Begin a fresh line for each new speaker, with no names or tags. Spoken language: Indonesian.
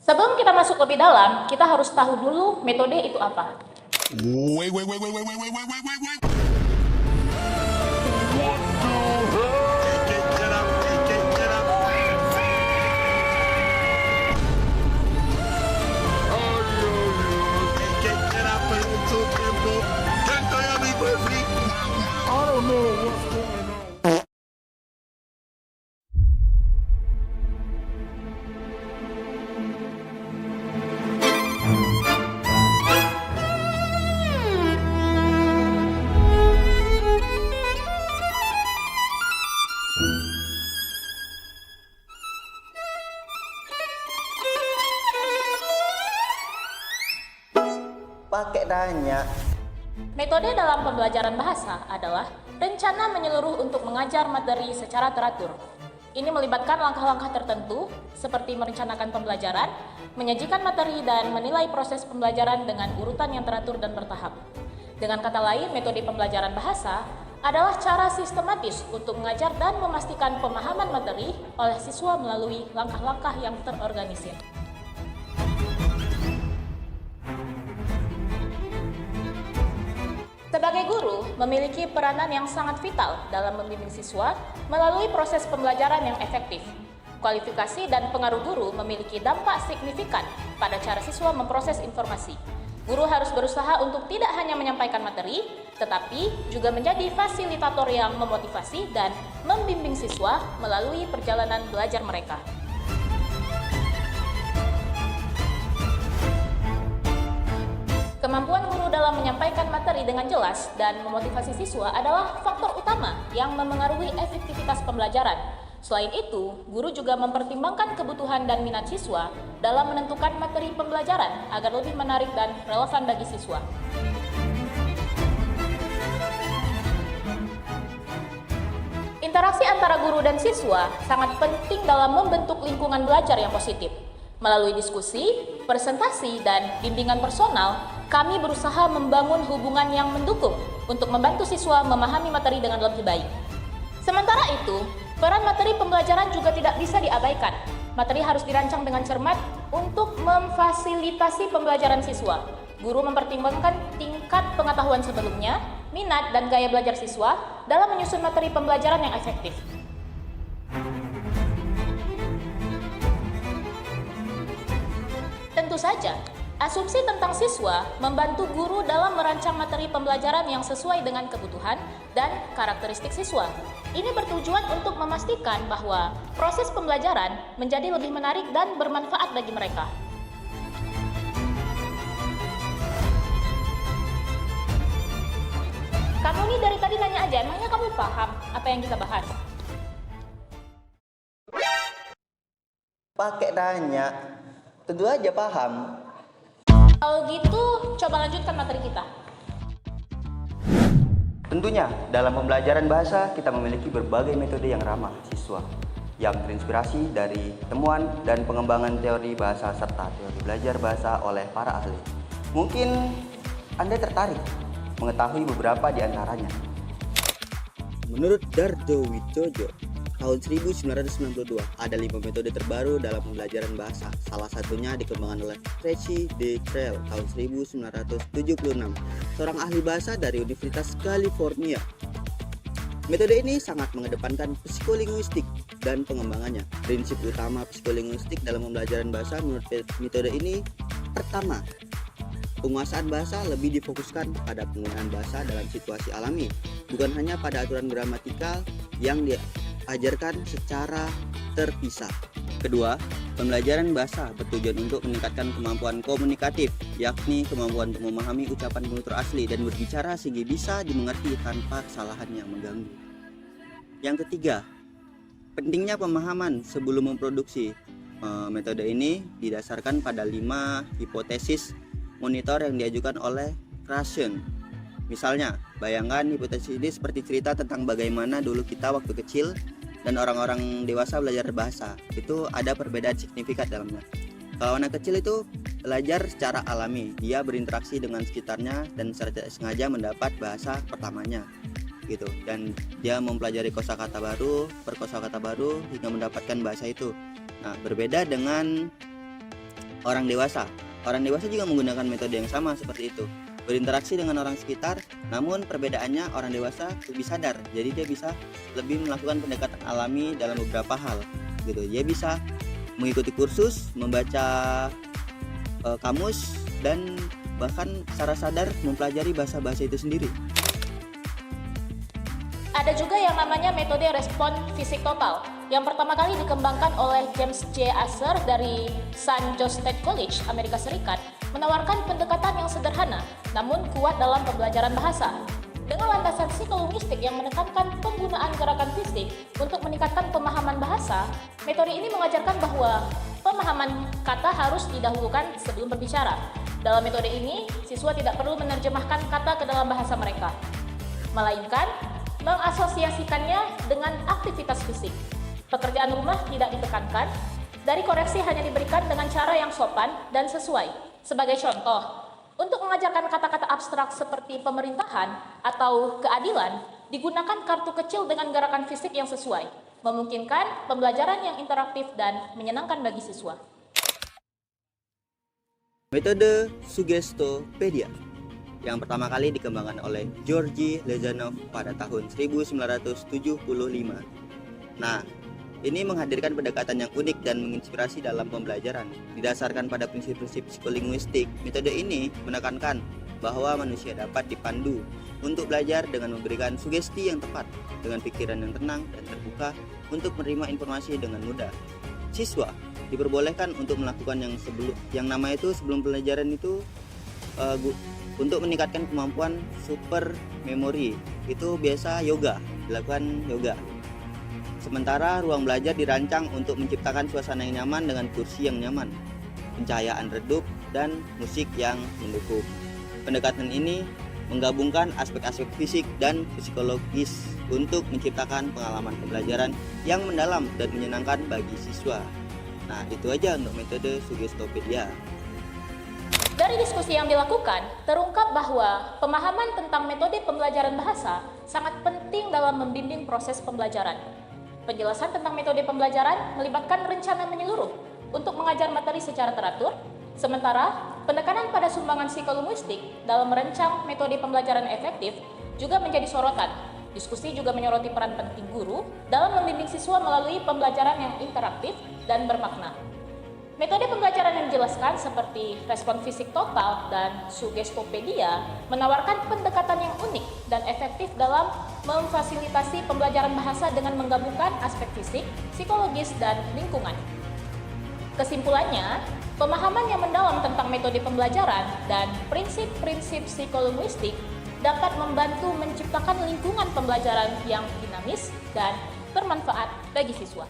Sebelum kita masuk lebih dalam, kita harus tahu dulu metode itu apa.
Pakai tanya.
Metode dalam pembelajaran bahasa adalah rencana menyeluruh untuk mengajar materi secara teratur. Ini melibatkan langkah-langkah tertentu seperti merencanakan pembelajaran, menyajikan materi, dan menilai proses pembelajaran dengan urutan yang teratur dan bertahap. Dengan kata lain, metode pembelajaran bahasa adalah cara sistematis untuk mengajar dan memastikan pemahaman materi oleh siswa melalui langkah-langkah yang terorganisir. Sebagai guru, memiliki peranan yang sangat vital dalam membimbing siswa melalui proses pembelajaran yang efektif. Kualifikasi dan pengaruh guru memiliki dampak signifikan pada cara siswa memproses informasi. Guru harus berusaha untuk tidak hanya menyampaikan materi, tetapi juga menjadi fasilitator yang memotivasi dan membimbing siswa melalui perjalanan belajar mereka. Kemampuan guru dalam menyampaikan materi dengan jelas dan memotivasi siswa adalah faktor utama yang memengaruhi efektivitas pembelajaran. Selain itu, guru juga mempertimbangkan kebutuhan dan minat siswa dalam menentukan materi pembelajaran agar lebih menarik dan relevan bagi siswa. Interaksi antara guru dan siswa sangat penting dalam membentuk lingkungan belajar yang positif. Melalui diskusi, presentasi, dan bimbingan personal, kami berusaha membangun hubungan yang mendukung untuk membantu siswa memahami materi dengan lebih baik. Sementara itu, peran materi pembelajaran juga tidak bisa diabaikan. Materi harus dirancang dengan cermat untuk memfasilitasi pembelajaran siswa. Guru mempertimbangkan tingkat pengetahuan sebelumnya, minat, dan gaya belajar siswa dalam menyusun materi pembelajaran yang efektif. Tentu saja, asumsi tentang siswa membantu guru dalam merancang materi pembelajaran yang sesuai dengan kebutuhan dan karakteristik siswa. Ini bertujuan untuk memastikan bahwa proses pembelajaran menjadi lebih menarik dan bermanfaat bagi mereka. Kamu nih dari tadi nanya aja, emangnya kamu paham apa yang kita bahas?
Pakai tanya. Tentu aja paham.
Kalau gitu, coba lanjutkan materi kita.
Tentunya, dalam pembelajaran bahasa kita memiliki berbagai metode yang ramah siswa yang terinspirasi dari temuan dan pengembangan teori bahasa serta teori belajar bahasa oleh para ahli. Mungkin Anda tertarik mengetahui beberapa di antaranya.
Menurut Dardo Wijoyo, tahun 1992 ada 5 metode terbaru dalam pembelajaran bahasa. Salah satunya dikembangkan oleh Tracy D. Creel tahun 1976, seorang ahli bahasa dari Universitas California. Metode ini sangat mengedepankan psikolinguistik dan pengembangannya. Prinsip utama psikolinguistik dalam pembelajaran bahasa menurut metode ini: pertama, penguasaan bahasa lebih difokuskan pada penggunaan bahasa dalam situasi alami, bukan hanya pada aturan gramatikal yang diajarkan secara terpisah. Kedua, pembelajaran bahasa bertujuan untuk meningkatkan kemampuan komunikatif, yakni kemampuan untuk memahami ucapan penutur asli dan berbicara sehingga bisa dimengerti tanpa kesalahan yang mengganggu. Yang ketiga, pentingnya pemahaman sebelum memproduksi. Metode ini didasarkan pada 5 hipotesis monitor yang diajukan oleh Krashen. Misalnya, bayangkan hipotesis ini seperti cerita tentang bagaimana dulu kita waktu kecil dan orang-orang dewasa belajar bahasa. Itu ada perbedaan signifikan dalamnya. Kalau anak kecil itu belajar secara alami, dia berinteraksi dengan sekitarnya dan secara tidak sengaja mendapat bahasa pertamanya gitu. Dan dia mempelajari kosakata baru, berkosakata baru hingga mendapatkan bahasa itu. Nah, berbeda dengan orang dewasa. Orang dewasa juga menggunakan metode yang sama seperti itu, berinteraksi dengan orang sekitar, namun perbedaannya orang dewasa lebih sadar, jadi dia bisa lebih melakukan pendekatan alami dalam beberapa hal gitu. Dia bisa mengikuti kursus, membaca kamus, dan bahkan secara sadar mempelajari bahasa-bahasa itu sendiri.
Ada juga yang namanya metode respon fisik total, yang pertama kali dikembangkan oleh James J. Asser dari San Jose State College, Amerika Serikat, menawarkan pendekatan yang sederhana, namun kuat dalam pembelajaran bahasa. Dengan landasan psikolinguistik yang menekankan penggunaan gerakan fisik untuk meningkatkan pemahaman bahasa, metode ini mengajarkan bahwa pemahaman kata harus didahulukan sebelum berbicara. Dalam metode ini, siswa tidak perlu menerjemahkan kata ke dalam bahasa mereka, melainkan mengasosiasikannya dengan aktivitas fisik. Pekerjaan rumah tidak ditekankan, dari koreksi hanya diberikan dengan cara yang sopan dan sesuai. Sebagai contoh, untuk mengajarkan kata-kata abstrak seperti pemerintahan atau keadilan, digunakan kartu kecil dengan gerakan fisik yang sesuai, memungkinkan pembelajaran yang interaktif dan menyenangkan bagi siswa.
Metode Suggestopedia yang pertama kali dikembangkan oleh Georgy Lezanov pada tahun 1975. Nah, ini menghadirkan pendekatan yang unik dan menginspirasi dalam pembelajaran. Didasarkan pada prinsip-prinsip psikolinguistik, metode ini menekankan bahwa manusia dapat dipandu untuk belajar dengan memberikan sugesti yang tepat, dengan pikiran yang tenang dan terbuka untuk menerima informasi dengan mudah. Siswa diperbolehkan untuk melakukan yang namanya itu sebelum pelajaran itu untuk meningkatkan kemampuan super memori. Itu biasa dilakukan yoga. Sementara ruang belajar dirancang untuk menciptakan suasana yang nyaman dengan kursi yang nyaman, pencahayaan redup, dan musik yang mendukung. Pendekatan ini menggabungkan aspek-aspek fisik dan psikologis untuk menciptakan pengalaman pembelajaran yang mendalam dan menyenangkan bagi siswa. Nah, itu aja untuk metode Suggestopedia.
Dari diskusi yang dilakukan, terungkap bahwa pemahaman tentang metode pembelajaran bahasa sangat penting dalam membimbing proses pembelajaran. Penjelasan tentang metode pembelajaran melibatkan rencana menyeluruh untuk mengajar materi secara teratur, sementara penekanan pada sumbangan psikolinguistik dalam merancang metode pembelajaran efektif juga menjadi sorotan. Diskusi juga menyoroti peran penting guru dalam membimbing siswa melalui pembelajaran yang interaktif dan bermakna. Metode pembelajaran yang dijelaskan seperti respon fisik total dan Suggestopedia menawarkan pendekatan yang unik dan efektif dalam memfasilitasi pembelajaran bahasa dengan menggabungkan aspek fisik, psikologis, dan lingkungan. Kesimpulannya, pemahaman yang mendalam tentang metode pembelajaran dan prinsip-prinsip psikolinguistik dapat membantu menciptakan lingkungan pembelajaran yang dinamis dan bermanfaat bagi siswa.